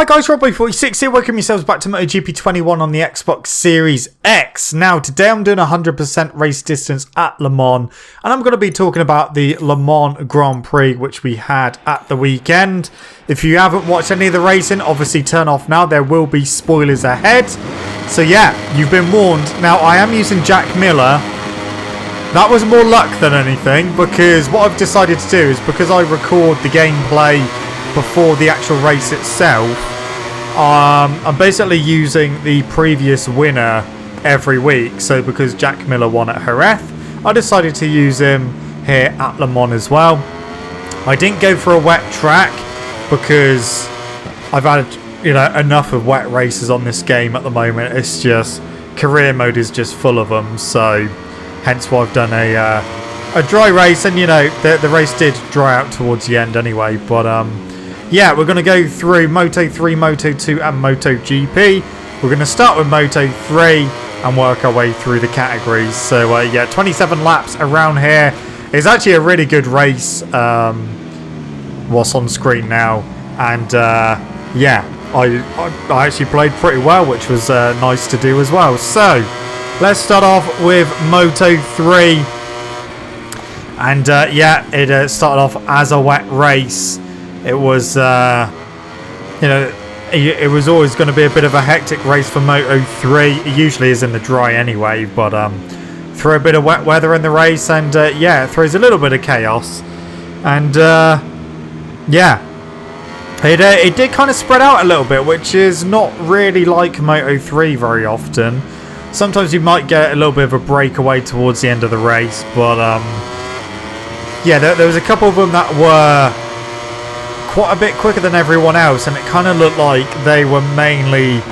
Hi guys, Robboy46 here, welcome yourselves back to MotoGP 21 on the Xbox Series X. Now today I'm doing 100% race distance at Le Mans, and I'm going to be talking about the Le Mans Grand Prix which we had at the weekend. If you haven't watched any of the racing, obviously turn off now, there will be spoilers ahead. So yeah, you've been warned. Now I am using Jack Miller. That was more luck than anything, because what I've decided to do is, because I record the gameplay before the actual race itself, I'm basically using the previous winner every week. So because Jack Miller won at Jerez, I decided to use him here at Le Mans as well. I didn't go for a wet track because I've had enough of wet races on this game at the moment. It's just career mode is just full of them, so hence why I've done a dry race. And the race did dry out towards the end anyway, but yeah, we're going to go through Moto3, Moto2 and MotoGP. We're going to start with Moto3 and work our way through the categories. So yeah, 27 laps around here. It's actually a really good race, what's on screen now. And yeah, I actually played pretty well, which was nice to do as well. So let's start off with Moto3. And yeah, it started off as a wet race. It was, it was always going to be a bit of a hectic race for Moto3. It usually is in the dry anyway, but throw a bit of wet weather in the race, and yeah, it throws a little bit of chaos. And yeah, it did kind of spread out a little bit, which is not really like Moto3 very often. Sometimes you might get a little bit of a breakaway towards the end of the race, but yeah, there was a couple of them that were quite a bit quicker than everyone else, and it kind of looked like they were mainly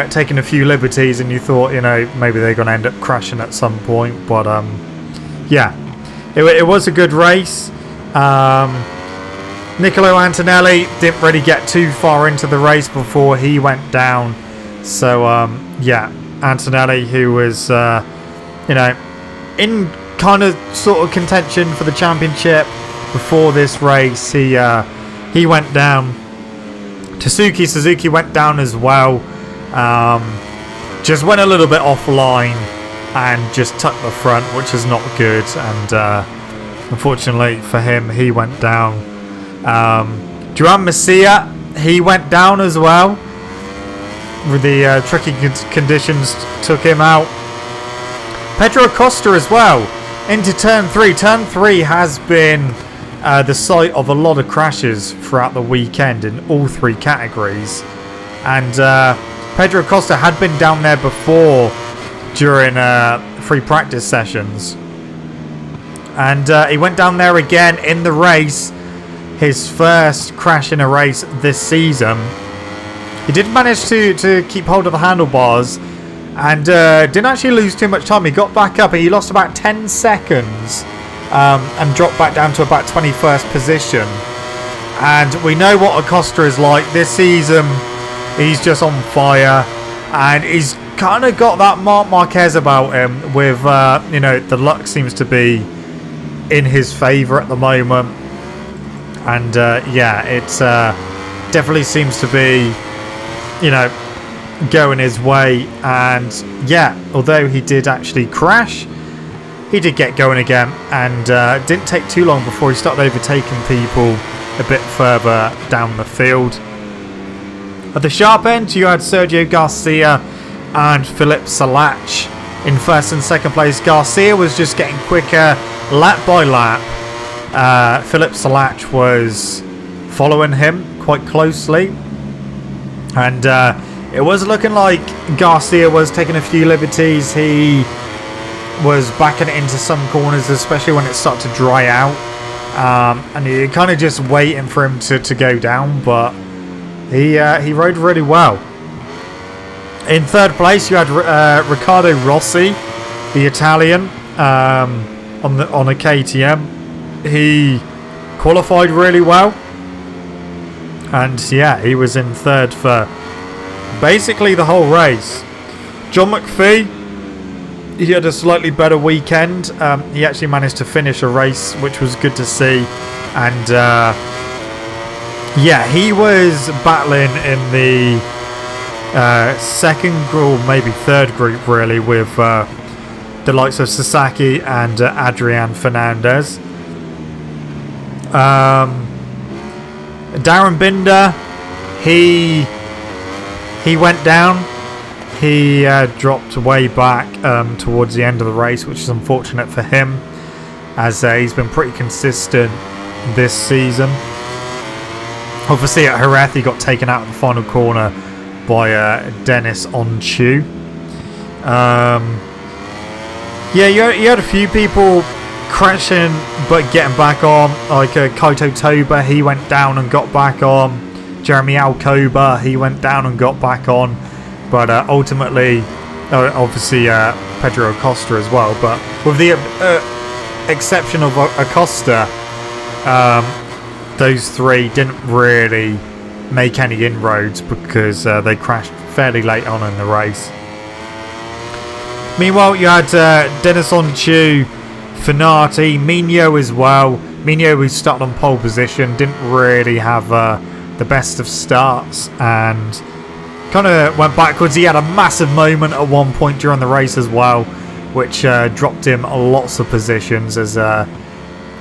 taking a few liberties, and you thought, maybe they're going to end up crashing at some point. But yeah, it was a good race. Niccolo Antonelli didn't really get too far into the race before he went down. So yeah, Antonelli, who was in kind of sort of contention for the championship before this race, he went down. Suzuki went down as well. Just went a little bit offline and just tucked the front, which is not good. And unfortunately for him, he went down. Joan Masia, he went down as well. With the tricky conditions, took him out. Pedro Acosta as well into turn 3. Turn 3 has been the site of a lot of crashes throughout the weekend in all three categories. And Pedro Acosta had been down there before during free practice sessions. And he went down there again in the race. His first crash in a race this season. He did manage to keep hold of the handlebars and didn't actually lose too much time. He got back up and he lost about 10 seconds. And dropped back down to about 21st position. And we know what Acosta is like this season. He's just on fire, and he's kind of got that Marc Marquez about him. With the luck seems to be in his favour at the moment, and yeah, it's definitely seems to be going his way. And yeah, although he did actually crash, he did get going again, and didn't take too long before he started overtaking people a bit further down the field. At the sharp end, you had Sergio Garcia and Philippe Salach in first and second place. Garcia was just getting quicker lap by lap. Philippe Salach was following him quite closely, and it was looking like Garcia was taking a few liberties. He was backing it into some corners, especially when it started to dry out, and you're kind of just waiting for him to go down, but he rode really well. In third place, you had Riccardo Rossi, the Italian, on a KTM. He qualified really well, and yeah, he was in third for basically the whole race. John McPhee, he had a slightly better weekend. He actually managed to finish a race, which was good to see. And Yeah, he was battling in the second or maybe third group, really, with the likes of Sasaki and Adrian Fernandez. Darren Binder, he went down. He dropped way back towards the end of the race, which is unfortunate for him, as he's been pretty consistent this season. Obviously at Jerez he got taken out of the final corner by Dennis Onchu. Yeah, you had a few people crashing but getting back on, like Kaito Toba, he went down and got back on. Jeremy Alcoba, he went down and got back on. But ultimately, obviously Pedro Acosta as well, but with the exception of Acosta, those three didn't really make any inroads because they crashed fairly late on in the race. Meanwhile, you had Dennis Onchu, Finati, Mino as well. Mino, who started on pole position, didn't really have the best of starts and kind of went backwards. He had a massive moment at one point during the race as well, which dropped him lots of positions as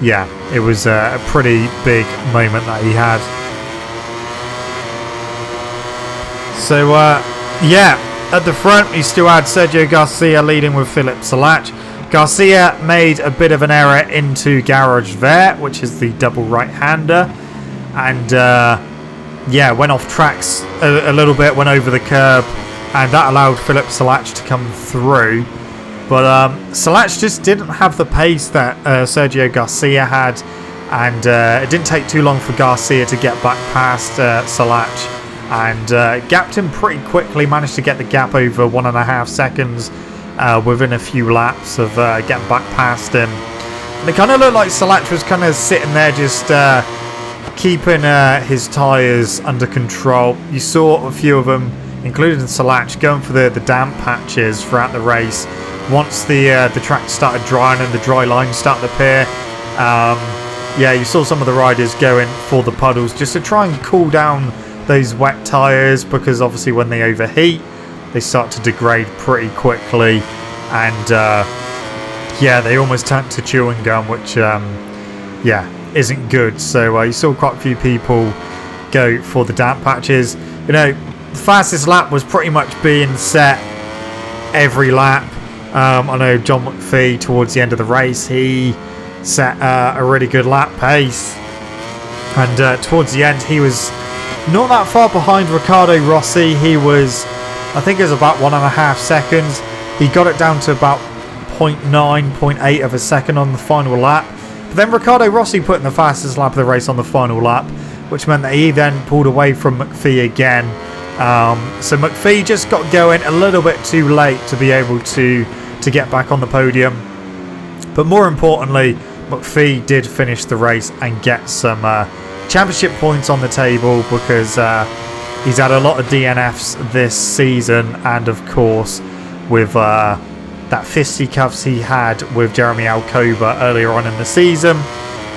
yeah, it was a pretty big moment that he had. So yeah, at the front you still had Sergio Garcia leading with Philippe Salach. Garcia made a bit of an error into Garage Vert, which is the double right-hander, and yeah, went off tracks a little bit, went over the curb, and that allowed Philippe Salach to come through. But Salach just didn't have the pace that Sergio Garcia had, and it didn't take too long for Garcia to get back past Salach, and gapped him pretty quickly, managed to get the gap over 1.5 seconds within a few laps of getting back past him. And it kind of looked like Salach was kind of sitting there just keeping his tyres under control. You saw a few of them, including Salach, going for the damp patches throughout the race. Once the track started drying and the dry lines started to appear, yeah, you saw some of the riders going for the puddles just to try and cool down those wet tyres, because obviously when they overheat they start to degrade pretty quickly, and yeah, they almost turn to chewing gum, which yeah, isn't good. So you saw quite a few people go for the damp patches. You know, the fastest lap was pretty much being set every lap. I know John McPhee towards the end of the race, he set a really good lap pace, and towards the end he was not that far behind Riccardo Rossi. He was, I think it was about 1.5 seconds. He got it down to about 0.8 of a second on the final lap. But then Riccardo Rossi put in the fastest lap of the race on the final lap, which meant that he then pulled away from McPhee again. So McPhee just got going a little bit too late to be able to get back on the podium. But more importantly, McPhee did finish the race and get some championship points on the table, because he's had a lot of DNFs this season, and of course with that fisticuffs he had with Jeremy Alcoba earlier on in the season,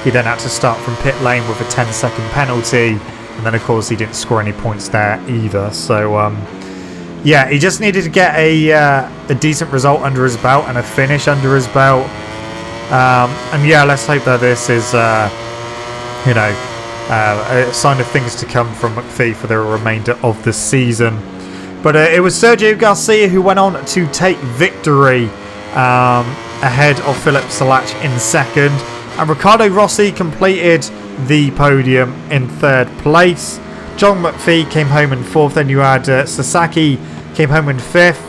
he then had to start from pit lane with a 10-second penalty, and then of course he didn't score any points there either. So yeah, he just needed to get a decent result under his belt and a finish under his belt, and yeah, let's hope that this is you know, a sign of things to come from McPhee for the remainder of the season. But it was Sergio Garcia who went on to take victory ahead of Philippe Salach in second, and Riccardo Rossi completed the podium in third place. John McPhee came home in fourth. Then you had Sasaki came home in fifth.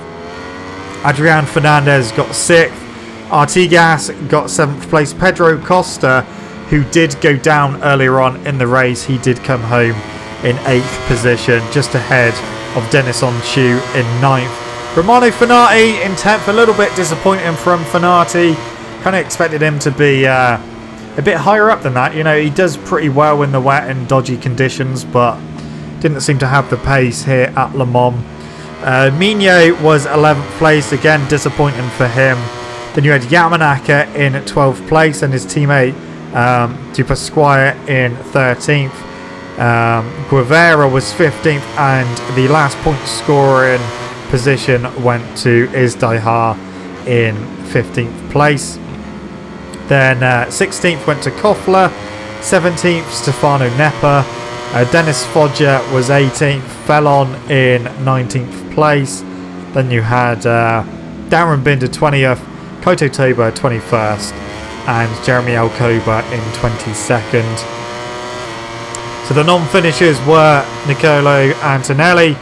Adrian Fernandez got sixth. Artigas got seventh place. Pedro Costa, who did go down earlier on in the race, he did come home in 8th position, just ahead of Dennis Onchu in 9th. Romano Fenati in 10th, a little bit disappointing from Fenati. Kind of expected him to be a bit higher up than that. You know, he does pretty well in the wet and dodgy conditions, but didn't seem to have the pace here at Le Mans. Mino was 11th place, again disappointing for him. Then you had Yamanaka in 12th place and his teammate Du Pasquale in 13th. Guevara was 15th, and the last point scoring position went to Izdaihar in 15th place. Then 16th went to Koffler, 17th Stefano Nepa, Dennis Foggia was 18th, Fellon in 19th place. Then you had Darren Binder 20th, Koto Toba 21st, and Jeremy Alcoba in 22nd. So the non-finishers were Nicolo Antonelli,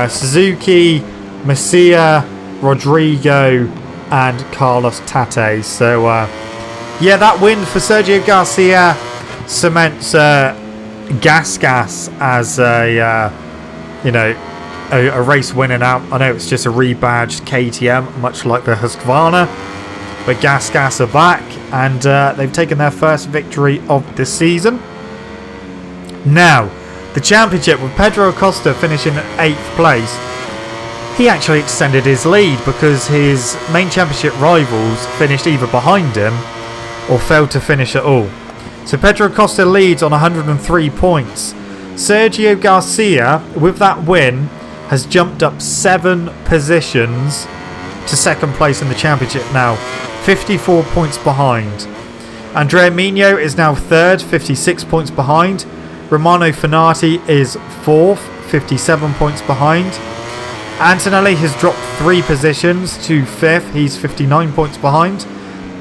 Suzuki, Messia, Rodrigo, and Carlos Tate. So yeah, that win for Sergio Garcia cements Gas as a a race winner now. I know it's just a rebadged KTM, much like the Husqvarna, but Gas are back, and they've taken their first victory of the season. Now, the championship with Pedro Acosta finishing 8th place. He actually extended his lead because his main championship rivals finished either behind him or failed to finish at all. So Pedro Acosta leads on 103 points. Sergio Garcia, with that win, has jumped up 7 positions to second place in the championship now, 54 points behind. Andrea Mino is now 3rd, 56 points behind. Romano Fenati is 4th, 57 points behind. Antonelli has dropped 3 positions to 5th, he's 59 points behind.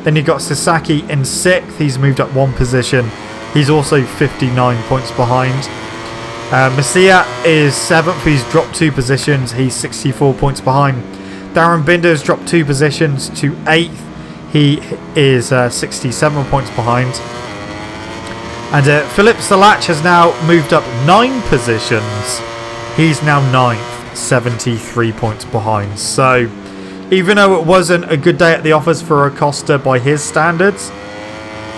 Then you've got Sasaki in 6th, he's moved up 1 position, he's also 59 points behind. Messia is 7th, he's dropped 2 positions, he's 64 points behind. Darren Binder has dropped 2 positions to 8th, he is 67 points behind. And Philippe Salach has now moved up 9 positions, he's now 9th, 73 points behind. So even though it wasn't a good day at the office for Acosta by his standards,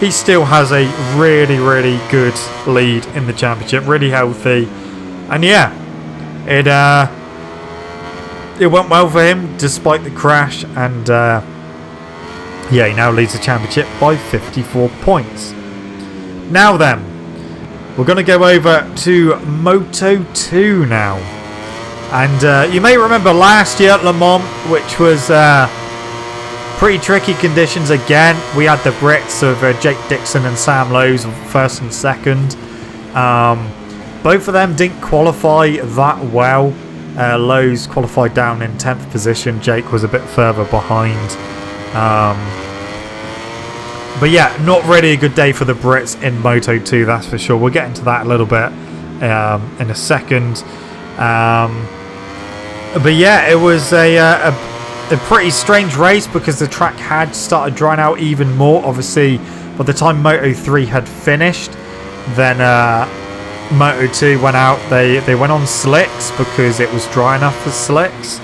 he still has a really, really good lead in the championship, really healthy. And yeah, it went well for him despite the crash, and yeah, he now leads the championship by 54 points. Now then, we're going to go over to Moto 2 now. And you may remember last year at Le Mans, which was pretty tricky conditions again. We had the Brits of Jake Dixon and Sam Lowes, 1st and 2nd. Both of them didn't qualify that well. Lowes qualified down in 10th position. Jake was a bit further behind. But yeah, not really a good day for the Brits in Moto 2, that's for sure. We'll get into that a little bit in a second. But yeah, it was a pretty strange race because the track had started drying out even more. Obviously, by the time Moto 3 had finished, then Moto 2 went out. They went on slicks because it was dry enough for slicks.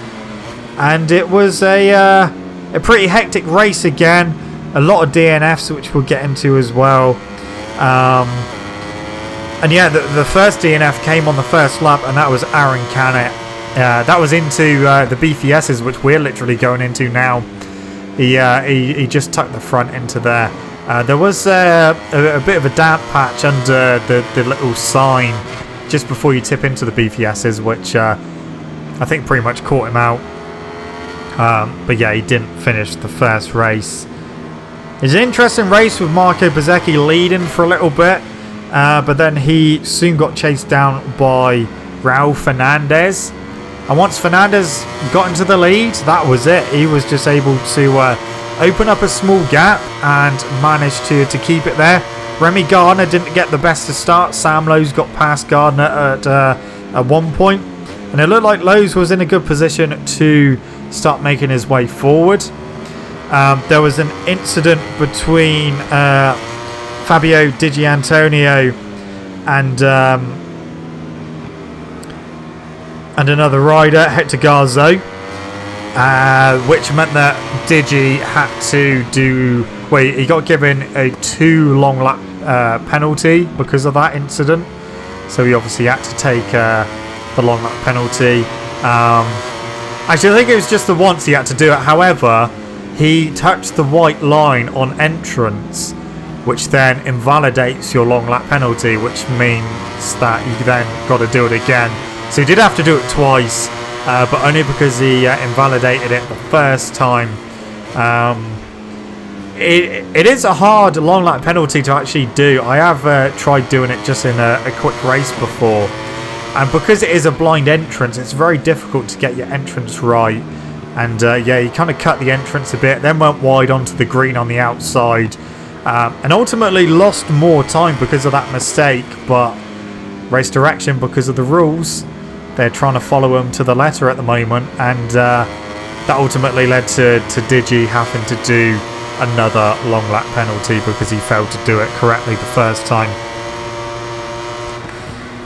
And it was a pretty hectic race again. A lot of DNFs, which we'll get into as well. And yeah, the first DNF came on the first lap, and that was Aaron Canet. That was into the BTSs, which we're literally going into now. He just tucked the front into there. There was a bit of a damp patch under the little sign just before you tip into the BTSs, which I think pretty much caught him out. But yeah, he didn't finish the first race. It's an interesting race with Marco Bezzecchi leading for a little bit, but then he soon got chased down by Raul Fernandez. And once Fernandez got into the lead, that was it. He was just able to open up a small gap and managed to keep it there. Remy Gardner didn't get the best of start. Sam Lowes got past Gardner at one point, and it looked like Lowes was in a good position to start making his way forward. There was an incident between Fabio Di Giannantonio and another rider, Hector Garzo, which meant that Digi had to do... Wait, he got given a 2 long lap penalty because of that incident. So he obviously had to take the long lap penalty. Actually, I think it was just the once he had to do it. However, he touched the white line on entrance which then invalidates your long lap penalty, which means that you then got to do it again. So he did have to do it twice, but only because he invalidated it the first time. It is a hard long lap penalty to actually do. I have tried doing it just in a quick race before, and because it is a blind entrance, it's very difficult to get your entrance right. And yeah, he kind of cut the entrance a bit, then went wide onto the green on the outside, and ultimately lost more time because of that mistake. But race direction, because of the rules, they're trying to follow him to the letter at the moment, and that ultimately led to Digi having to do another long lap penalty because he failed to do it correctly the first time.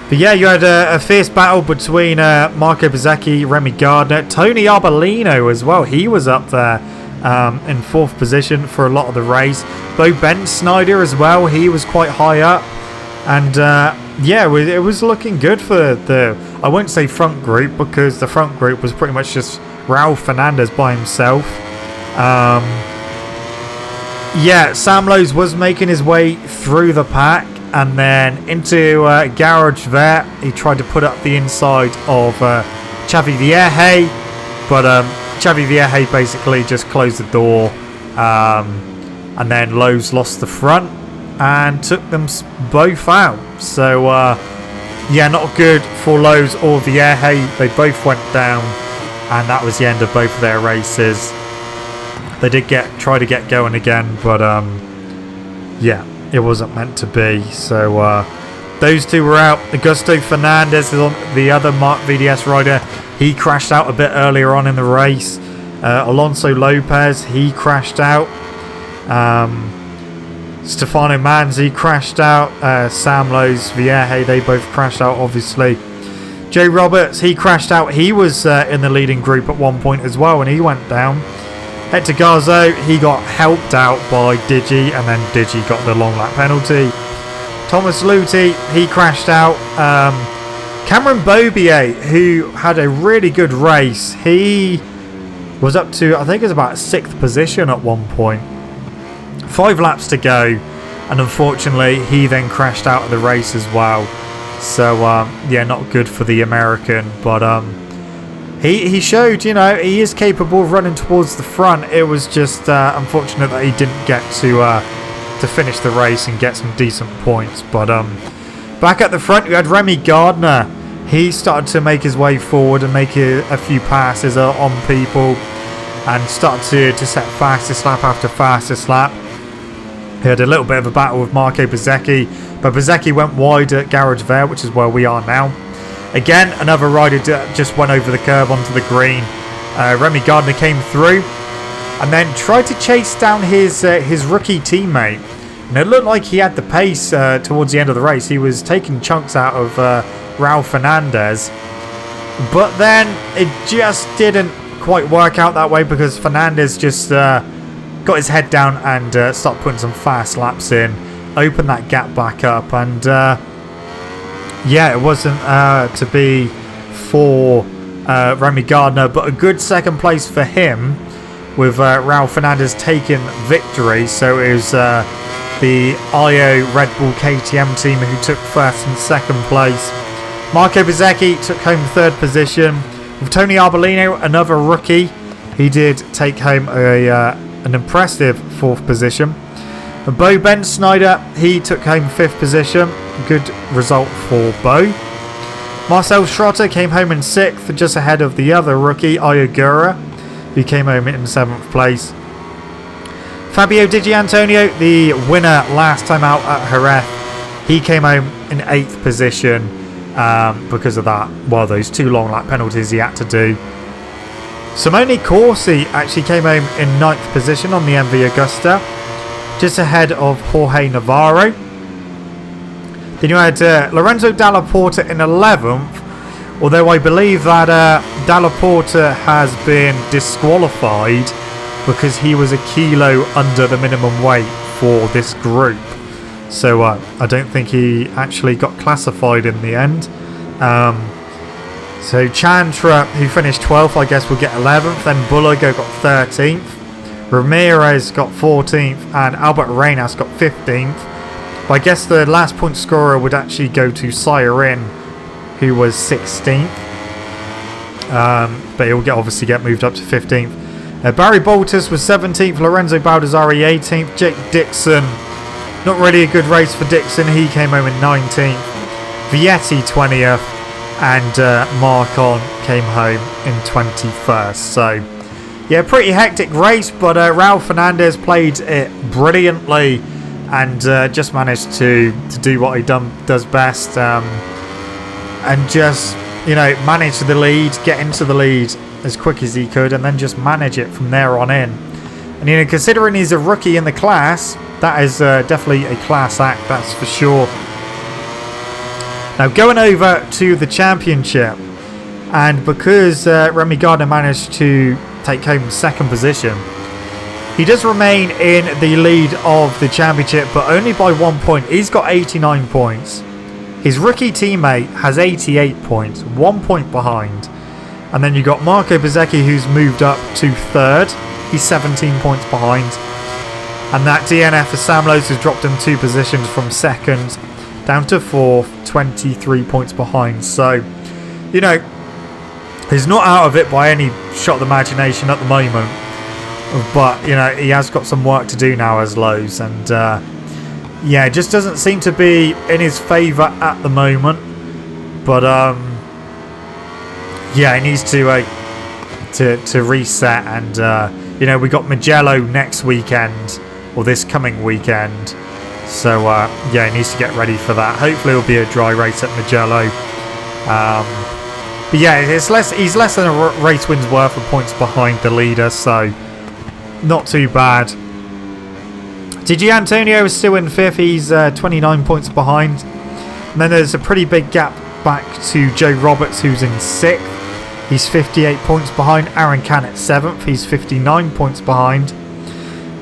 But yeah, you had a fierce battle between Marco Bezzecchi, Remy Gardner, Tony Arbolino as well. He was up there in 4th position for a lot of the race. Bo Bensnyder as well, he was quite high up. And yeah, it was looking good for the, I won't say front group, because the front group was pretty much just Raul Fernandez by himself. Yeah, Sam Lowes was making his way through the pack and then into Garage Vert. He tried to put up the inside of Xavi Vierge, but Xavi Vierge basically just closed the door, and then Lowes lost the front and took them both out. So yeah, not good for Lowes or Vierge. They both went down, and that was the end of both of their races. They did try to get going again, but yeah, it wasn't meant to be. So those two were out. Augusto Fernandez is on the other Mark VDS rider. He crashed out a bit earlier on in the race. Alonso Lopez, he crashed out. Stefano Manzi crashed out. Sam Lowes, Vierge, they both crashed out, obviously. Joe Roberts, he crashed out. He was in the leading group at one point as well, and he went down. Hector Garzo, he got helped out by Digi, and then Digi got the long lap penalty. Thomas Luthi, he crashed out. Cameron Bobier, who had a really good race, he was up to, I think it was about 6th position at one point. 5 laps to go, and unfortunately he then crashed out of the race as well. So yeah, not good for the American, but he showed, you know, he is capable of running towards the front. It was just unfortunate that he didn't get to finish the race and get some decent points. But back at the front, you had Remy Gardner. He started to make his way forward and make a few passes on people, and started to set fastest lap after fastest lap. He had a little bit of a battle with Marco Bezzecchi, but Bezzecchi went wide at Garage Vert, which is where we are now. Again, another rider just went over the curb onto the green. Remy Gardner came through and then tried to chase down his rookie teammate. And it looked like he had the pace towards the end of the race. He was taking chunks out of Raul Fernandez. But then it just didn't quite work out that way, because Fernandez just got his head down and started putting some fast laps in. Opened that gap back up, and yeah, it wasn't to be for Remy Gardner, but a good second place for him, with Raul Fernandez taking victory. So it was the IO Red Bull KTM team who took 1st and 2nd place. Marco Bezzecchi took home 3rd position. With Tony Arbolino, another rookie, he did take home an impressive 4th position. Bo Bensnyder, he took home 5th position. Good result for Bo. Marcel Schrotter came home in 6th, just ahead of the other rookie, Ayogura, who came home in 7th place. Fabio Di Antonio, the winner last time out at Jerez, he came home in 8th position because of that. Well, those 2 long lap penalties he had to do. Simone Corsi actually came home in 9th position on the MV Agusta, just ahead of Jorge Navarro. Then you had Lorenzo Dalla Porta in 11th, although I believe that Dalla Porta has been disqualified because he was a kilo under the minimum weight for this group. So I don't think he actually got classified in the end. So Chantra, who finished 12th, I guess will get 11th. Then Bullago got 13th. Ramirez got 14th, and Albert Arenas got 15th. But I guess the last point scorer would actually go to Sairin, who was 16th. But he'll obviously get moved up to 15th. Barry Boltus was 17th, Lorenzo Baldassari 18th, Jake Dixon, not really a good race for Dixon, he came home in 19th, Vietti 20th, and Marcon came home in 21st. So yeah, pretty hectic race, but Raul Fernandez played it brilliantly and just managed to do what he does best, and just, you know, manage the lead, get into the lead as quick as he could, and then just manage it from there on in. And, you know, considering he's a rookie in the class, that is definitely a class act, that's for sure. Now, going over to the championship, and because Remy Gardner managed to take home second position, he does remain in the lead of the championship, but only by 1 point. He's got 89 points. His rookie teammate has 88 points, 1 point behind. And then you got Marco Bezzecchi, who's moved up to third. He's 17 points behind. And that DNF for Sam Lowes has dropped him 2 positions from second down to fourth, 23 points behind. So, you know, he's not out of it by any shot of the imagination at the moment. But, you know, he has got some work to do now as Lowes. And, yeah, it just doesn't seem to be in his favour at the moment. But, yeah, he needs to reset, and you know, we got Mugello next weekend, or this coming weekend, so yeah, he needs to get ready for that. Hopefully it'll be a dry race at Mugello, but yeah, he's less than a race win's worth of points behind the leader, so not too bad. Gigi Antonio is still in 5th, he's 29 points behind, and then there's a pretty big gap back to Joe Roberts, who's in 6th. He's 58 points behind. Aaron Canet 7th. He's 59 points behind.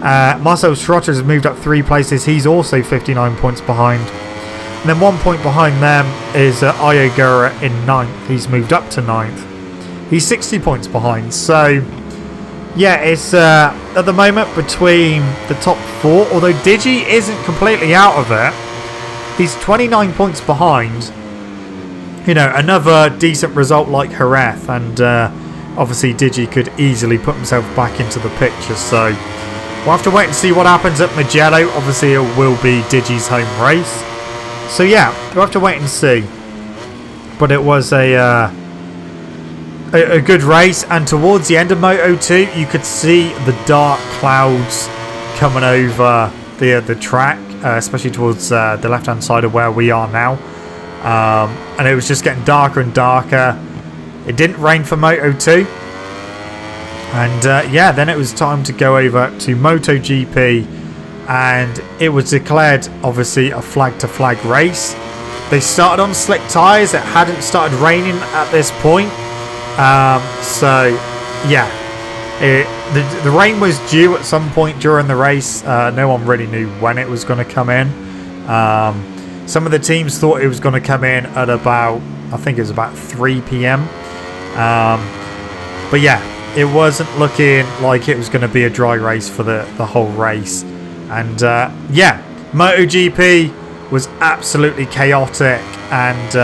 Marcel Schrotter has moved up 3 places. He's also 59 points behind. And then 1 point behind them is Ayogura in 9th. He's moved up to 9th. He's 60 points behind. So, yeah, it's at the moment between the top 4. Although Digi isn't completely out of it. He's 29 points behind. You know, another decent result like Jerez, and obviously Digi could easily put himself back into the picture, so we'll have to wait and see what happens at Mugello. Obviously it will be Digi's home race, so yeah, we'll have to wait and see. But it was a good race, and towards the end of Moto2 you could see the dark clouds coming over the track, especially towards the left hand side of where we are now. And it was just getting darker and darker. It didn't rain for Moto2. And yeah, then it was time to go over to MotoGP. And it was declared, obviously, a flag-to-flag race. They started on slick tyres. It hadn't started raining at this point. So, yeah. The rain was due at some point during the race. No one really knew when it was going to come in. Some of the teams thought it was going to come in at about, I think it was about 3 p.m. But yeah, it wasn't looking like it was going to be a dry race for the whole race. And yeah, MotoGP was absolutely chaotic. And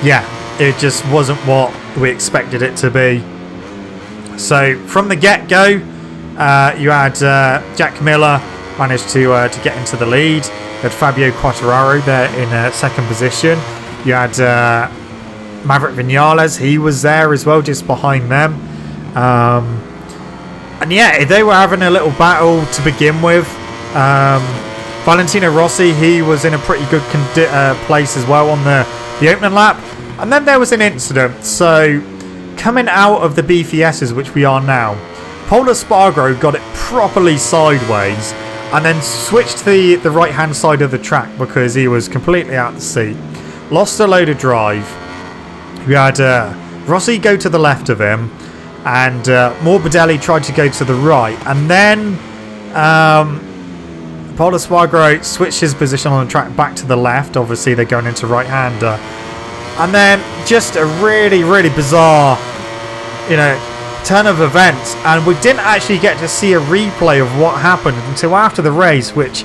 yeah, it just wasn't what we expected it to be. So from the get-go, you had Jack Miller managed to get into the lead. You had Fabio Quartararo there in second position. You had Maverick Vinales, he was there as well, just behind them. And yeah, they were having a little battle to begin with. Valentino Rossi, he was in a pretty good place as well on the opening lap. And then there was an incident. So coming out of the BFSs, which we are now, Pol Espargaro got it properly sideways and then switched to the right hand side of the track because he was completely out of the seat. Lost a load of drive. We had Rossi go to the left of him, and Morbidelli tried to go to the right, and then Pol Espargaro switched his position on the track back to the left. Obviously they're going into right-hander, and then just a really bizarre, you know, turn of events, and we didn't actually get to see a replay of what happened until after the race, which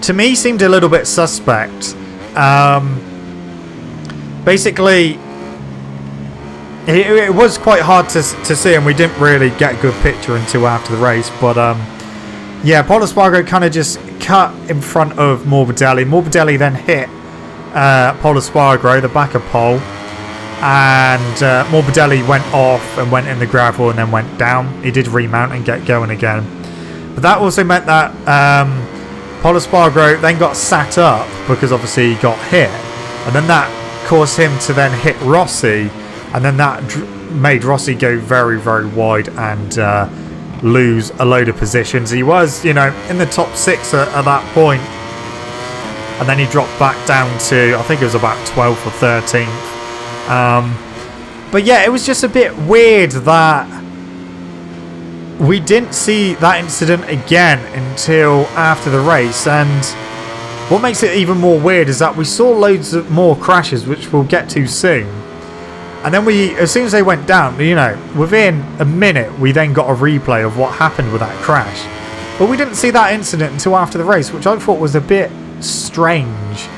to me seemed a little bit suspect. Basically, it was quite hard to see, and we didn't really get a good picture until after the race. But yeah, Pol Espargaro kind of just cut in front of Morbidelli. Morbidelli then hit Pol Espargaro, the back of Pol, and Morbidelli went off and went in the gravel and then went down. He did remount and get going again, but that also meant that Pol Espargaro then got sat up because obviously he got hit, and then that caused him to then hit Rossi, and then that made Rossi go very, very wide and lose a load of positions. He was, you know, in the top 6 at that point, and then he dropped back down to, I think it was about 12th or 13th. But yeah, it was just a bit weird that we didn't see that incident again until after the race. And what makes it even more weird is that we saw loads of more crashes, which we'll get to soon. And then as soon as they went down, you know, within a minute, we then got a replay of what happened with that crash. But we didn't see that incident until after the race, which I thought was a bit strange.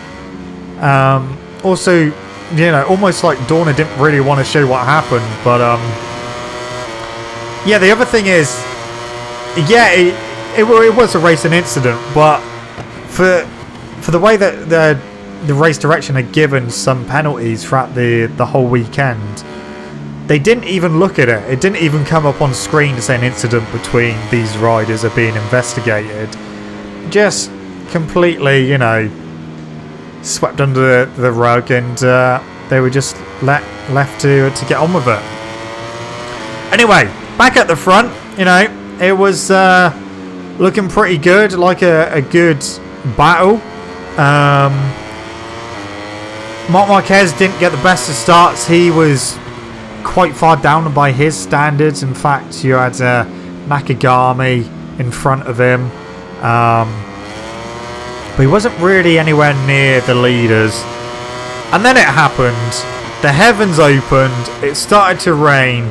Also, you know, almost like Dorna didn't really want to show what happened. But yeah, the other thing is, yeah, it was a racing incident, but for the way that the race direction had given some penalties throughout the whole weekend, they didn't even look at it. It didn't even come up on screen to say an incident between these riders are being investigated. Just completely, you know, swept under the rug, and they were just left to get on with it. Anyway, back at the front, you know, it was looking pretty good, like a good battle. Marc Marquez didn't get the best of starts. He was quite far down by his standards. In fact, you had Nakagami in front of him. But he wasn't really anywhere near the leaders. And then it happened. The heavens opened. It started to rain.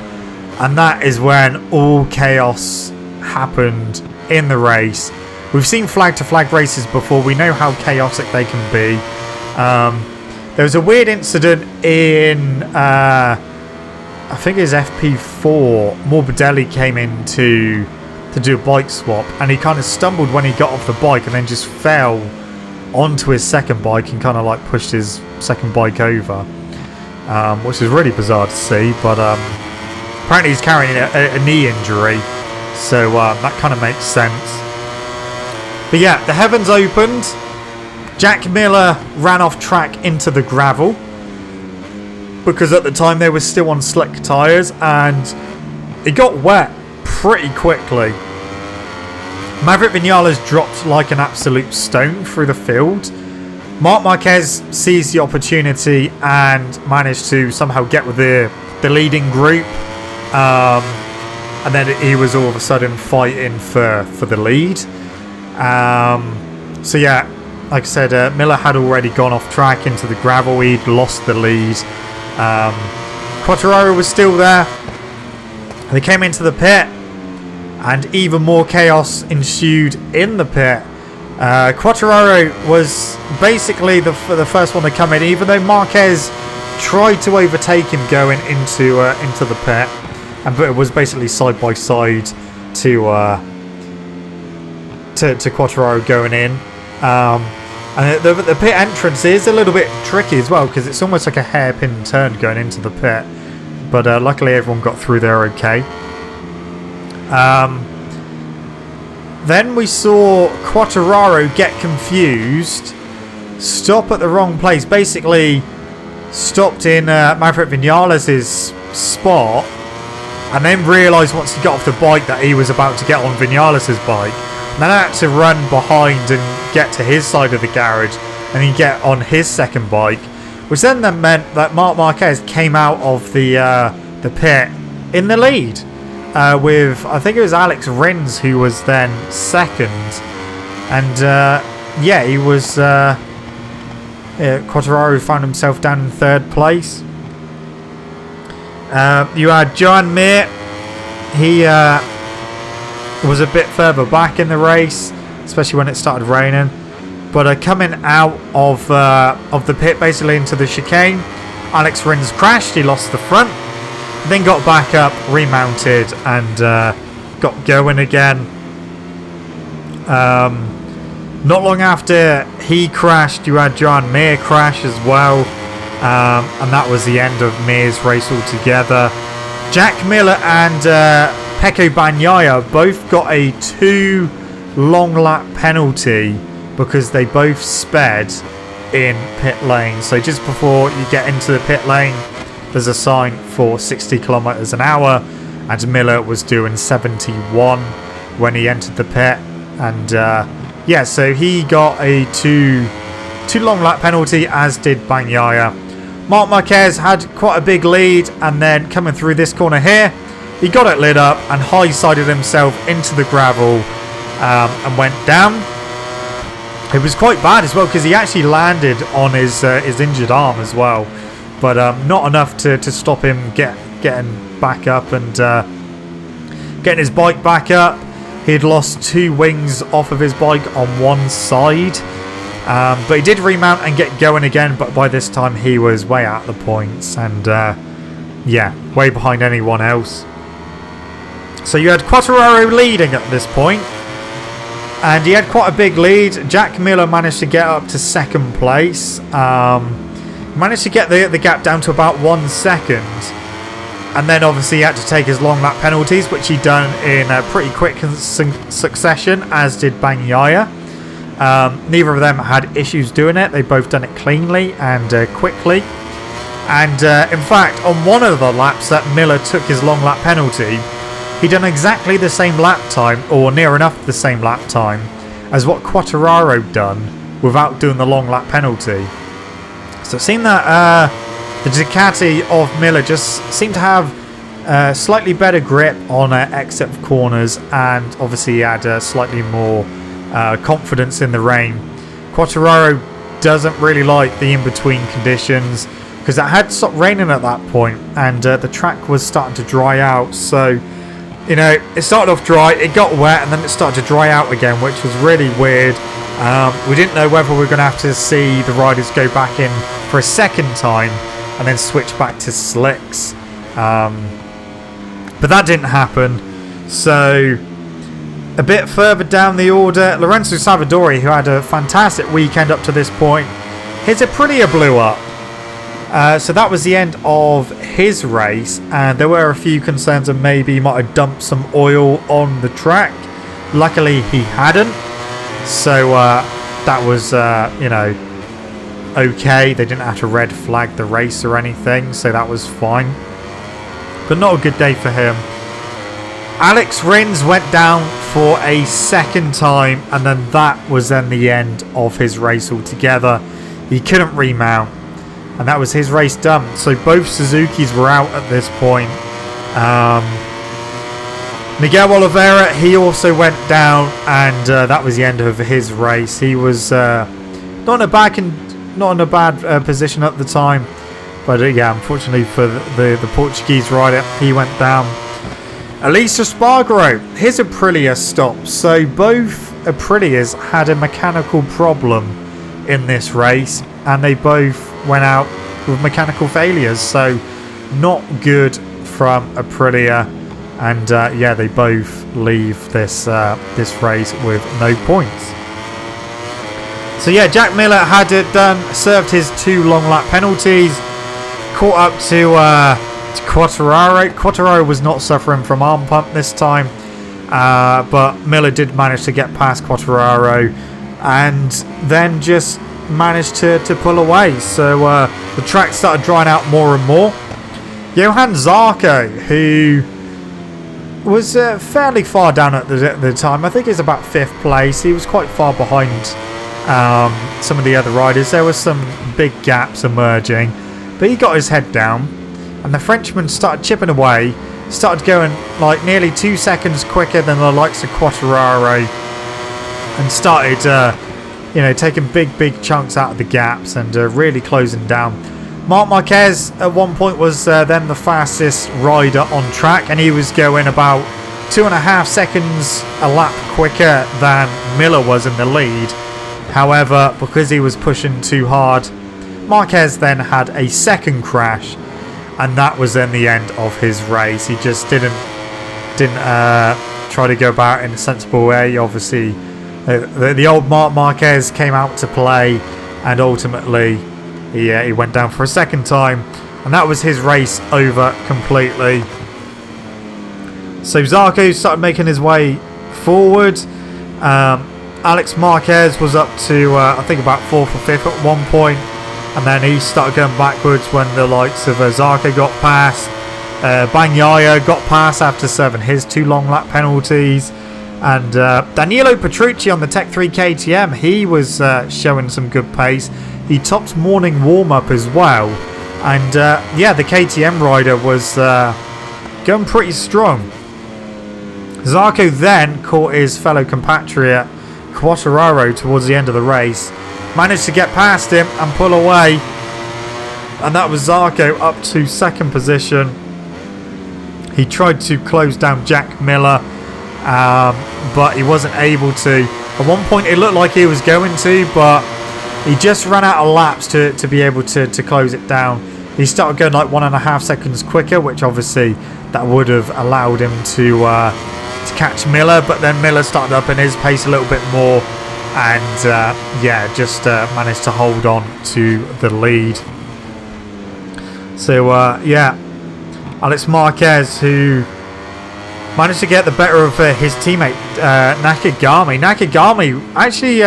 And that is when all chaos happened in the race. We've seen flag-to-flag races before. We know how chaotic they can be. There was a weird incident in, I think it was FP4. Morbidelli came in to do a bike swap, and he kind of stumbled when he got off the bike and then just fell onto his second bike and kind of like pushed his second bike over, which is really bizarre to see. But apparently he's carrying a knee injury, so that kind of makes sense. But yeah, the heavens opened. Jack Miller ran off track into the gravel because at the time they were still on slick tyres, and it got wet pretty quickly. Maverick Vinales dropped like an absolute stone through the field. Marc Marquez seized the opportunity and managed to somehow get with the leading group, and then he was all of a sudden fighting for the lead. So yeah, like I said, Miller had already gone off track into the gravel. He'd lost the lead. Quartararo was still there. They came into the pit, and even more chaos ensued in the pit. Quartararo was basically the first one to come in, even though Marquez tried to overtake him going into the pit, but it was basically side by side to Quartararo going in. And the pit entrance is a little bit tricky as well, because it's almost like a hairpin turn going into the pit. But luckily everyone got through there okay. Then we saw Quartararo get confused, stop at the wrong place, basically stopped in Maverick Vinales' spot, and then realised once he got off the bike that he was about to get on Vinales' bike. And then I had to run behind and get to his side of the garage and then get on his second bike, which then meant that Marc Marquez came out of the pit in the lead with, I think it was Alex Rins who was then second. And yeah, he was Quartararo found himself down in third place. You had Joan Mir he was a bit further back in the race, especially when it started raining. But coming out of the pit, basically into the chicane, Alex Rins crashed. He lost the front, then got back up, remounted, and got going again. Not long after he crashed, you had Joan Mir crash as well, and that was the end of Mir's race altogether. Jack Miller and Pecco Bagnaia both got a 2 long lap penalty because they both sped in pit lane. So just before you get into the pit lane, there's a sign for 60 kilometers an hour, and Miller was doing 71 when he entered the pit. And yeah, so he got a two long lap penalty, as did Bagnaia. Marc Marquez had quite a big lead, and then coming through this corner here, he got it lit up and high-sided himself into the gravel and went down. It was quite bad as well because he actually landed on his injured arm as well, but not enough to stop him getting back up and getting his bike back up. He'd lost 2 wings off of his bike on one side, but he did remount and get going again, but by this time he was way out of the points and yeah, way behind anyone else. So you had Quartararo leading at this point, and he had quite a big lead. Jack Miller managed to get up to 2nd place. Managed to get the gap down to about 1 second. And then obviously he had to take his long lap penalties, which he done in a pretty quick succession, as did Bagnaia. Neither of them had issues doing it. They both done it cleanly and quickly. And in fact, on one of the laps that Miller took his long lap penalty, he done exactly the same lap time, or near enough the same lap time, as what Quartararo done without doing the long lap penalty. So it seemed that the Ducati of Miller just seemed to have slightly better grip on exit of corners, and obviously he had slightly more confidence in the rain. Quartararo doesn't really like the in-between conditions because it had stopped raining at that point, and the track was starting to dry out. So, you know, it started off dry, it got wet, and then it started to dry out again, which was really weird. We didn't know whether we were going to have to see the riders go back in for a second time and then switch back to slicks. But that didn't happen. So a bit further down the order, Lorenzo Savadori, who had a fantastic weekend up to this point, his Aprilia blew up. So that was the end of his race, and there were a few concerns of maybe he might have dumped some oil on the track. Luckily he hadn't, so that was you know, okay. They didn't have to red flag the race or anything, so that was fine, but not a good day for him. Alex Rins went down for a 2nd time, and then that was then the end of his race altogether. He couldn't remount, and that was his race done. So both Suzukis were out at this point. Miguel Oliveira, he also went down, and that was the end of his race. He was not in a bad position at the time, but yeah, unfortunately for the Portuguese rider, he went down. Elisa Spargaro, his Aprilia stopped. So both Aprilias had a mechanical problem in this race, and they both went out with mechanical failures. So not good from Aprilia, and yeah, they both leave this race with no points. So yeah, Jack Miller had it done, served his 2 long lap penalties, caught up to Quartararo. Quartararo was not suffering from arm pump this time, but Miller did manage to get past Quartararo and then just managed to pull away. So the track started drying out more and more. Johan Zarco, who was fairly far down at the time, I think he's about 5th place. He was quite far behind some of the other riders. There were some big gaps emerging, but he got his head down, and the Frenchman started chipping away, started going like nearly 2 seconds quicker than the likes of Quartararo, and started you know, taking big chunks out of the gaps and really closing down. Marc Marquez at one point was then the fastest rider on track, and he was going about 2.5 seconds a lap quicker than Miller was in the lead. However, because he was pushing too hard, Marquez then had a second crash, and that was then the end of his race. He just didn't try to go about it in a sensible way. Obviously, the old Marc Marquez came out to play, and ultimately he went down for a second time, and that was his race over completely. So Zarco started making his way forward. Alex Marquez was up to I think about 4th or 5th at one point, and then he started going backwards when the likes of Zarco got past. Bagnaia got past after serving his 2 long lap penalties, and Danilo Petrucci on the Tech 3 KTM, he was showing some good pace. He topped morning warm-up as well, and yeah, the KTM rider was going pretty strong. Zarco then caught his fellow compatriot Quartararo towards the end of the race, managed to get past him and pull away, and that was Zarco up to 2nd position. He tried to close down Jack Miller, but he wasn't able to. At one point it looked like he was going to, but he just ran out of laps to be able to close it down. He started going like 1.5 seconds quicker, which obviously that would have allowed him to catch Miller, but then Miller started up in his pace a little bit more, and yeah, just managed to hold on to the lead. So yeah, Alex Marquez, who managed to get the better of his teammate Nakagami. Nakagami actually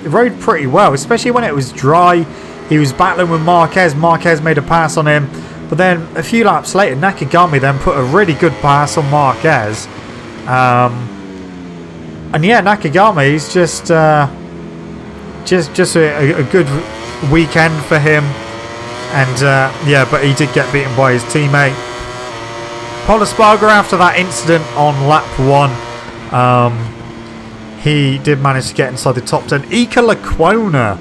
rode pretty well, especially when it was dry. He was battling with Marquez. Marquez made a pass on him, but then a few laps later, Nakagami then put a really good pass on Marquez. And yeah, Nakagami is just a good weekend for him, and yeah, but he did get beaten by his teammate Paul Espargaro after that incident on lap 1. He did manage to get inside the top 10. Iker Lecuona,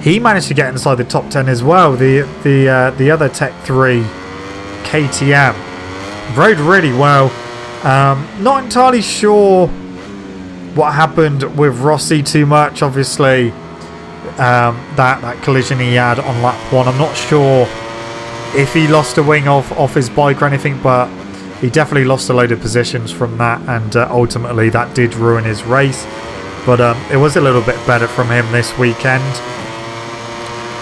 he managed to get inside the top 10 as well. The other Tech 3 KTM rode really well. Not entirely sure what happened with Rossi too much. Obviously, that collision he had on lap 1, I'm not sure if he lost a wing off his bike or anything, but he definitely lost a load of positions from that, and ultimately that did ruin his race. But it was a little bit better from him this weekend.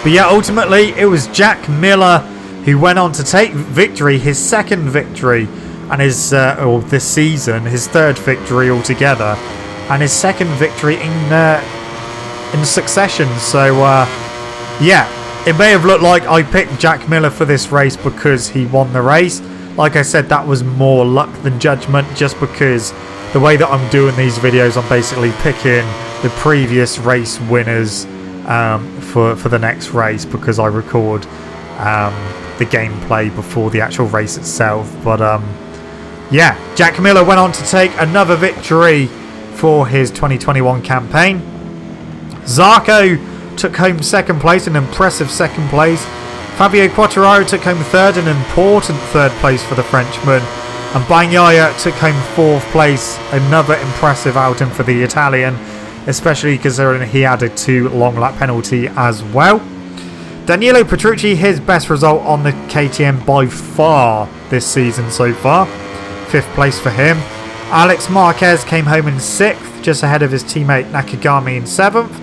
But yeah, ultimately it was Jack Miller who went on to take victory, his 2nd victory, and his this season, his 3rd victory altogether, and his 2nd victory in succession. So yeah, it may have looked like I picked Jack Miller for this race because he won the race. Like I said, that was more luck than judgment, just because the way that I'm doing these videos, I'm basically picking the previous race winners for the next race, because I record the gameplay before the actual race itself. But yeah, Jack Miller went on to take another victory for his 2021 campaign. Zarco took home 2nd place, an impressive 2nd place. Fabio Quartararo took home 3rd, an important 3rd place for the Frenchman. And Bagnaia took home 4th place, another impressive outing for the Italian, especially considering he had a 2 long lap penalty as well. Danilo Petrucci, his best result on the KTM by far this season so far. 5th place for him. Alex Marquez came home in 6th, just ahead of his teammate Nakagami in 7th.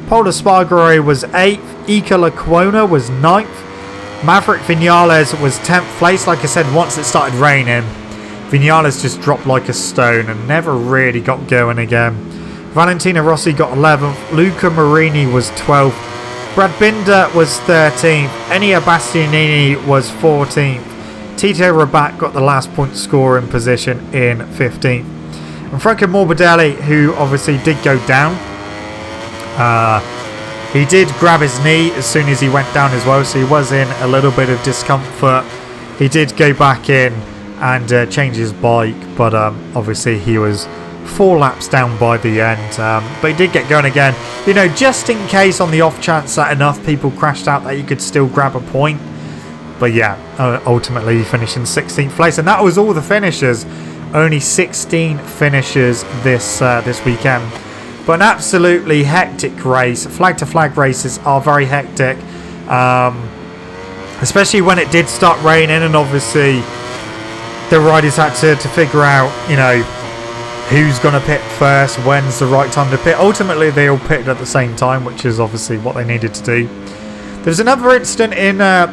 Paul Espargaro was 8th. Iker Lecuona was 9th. Maverick Vinales was 10th place. Like I said, once it started raining, Vinales just dropped like a stone and never really got going again. Valentino Rossi got 11th. Luca Marini was 12th. Brad Binder was 13th. Enea Bastianini was 14th. Tito Rabat got the last point scoring position in 15th. And Franco Morbidelli, who obviously did go down, he did grab his knee as soon as he went down as well, so he was in a little bit of discomfort. He did go back in and change his bike, but obviously he was 4 laps down by the end, but he did get going again, you know, just in case, on the off chance that enough people crashed out that you could still grab a point. But yeah, ultimately he finished in 16th place, and that was all the finishers. Only 16 finishers this weekend. But an absolutely hectic race. Flag-to-flag races are very hectic. Especially when it did start raining, and obviously the riders had to figure out, you know, who's going to pit first, when's the right time to pit. Ultimately, they all pitted at the same time, which is obviously what they needed to do. There's another incident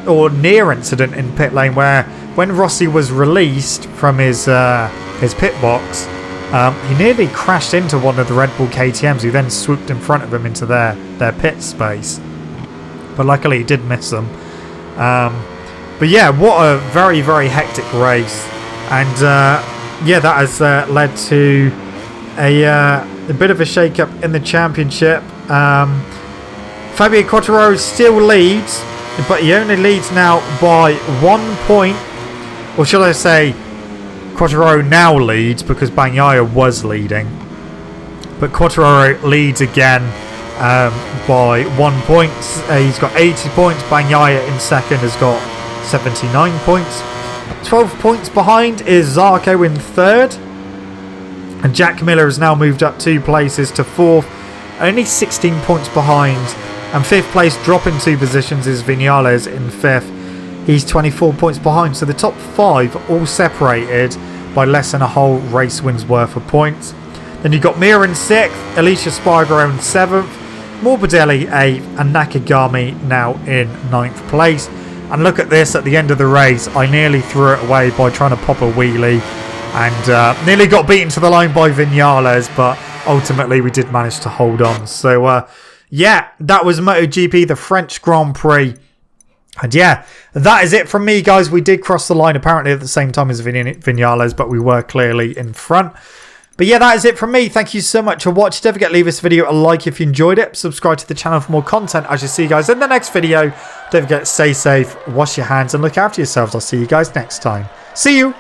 or near incident in pit lane where when Rossi was released from his pit box, he nearly crashed into one of the Red Bull KTMs, who then swooped in front of him into their pit space. But luckily, he did miss them. But yeah, what a very, very hectic race. And yeah, that has led to a bit of a shake-up in the championship. Fabio Quartararo still leads, but he only leads now by 1 point. Or should I say, Quartararo now leads because Bagnaia was leading. But Quartararo leads again by 1 point. He's got 80 points. Bagnaia in second has got 79 points. 12 points behind is Zarco in third. And Jack Miller has now moved up 2 places to fourth. Only 16 points behind. And fifth place, dropping 2 positions, is Vinales in fifth. He's 24 points behind. So the top 5 all separated by less than a whole race win's worth of points. Then you've got Mir in 6th, Alicia Spargaro in 7th, Morbidelli 8th, and Nakagami now in 9th place. And look at this, at the end of the race, I nearly threw it away by trying to pop a wheelie and nearly got beaten to the line by Vinales, but ultimately we did manage to hold on. So yeah, that was MotoGP, the French Grand Prix. And yeah, that is it from me, guys. We did cross the line apparently at the same time as Vinales, but we were clearly in front. But yeah, that is it from me. Thank you so much for watching. Don't forget to leave this video a like if you enjoyed it. Subscribe to the channel for more content. I shall see you guys in the next video. Don't forget to stay safe, wash your hands, and look after yourselves. I'll see you guys next time. See you!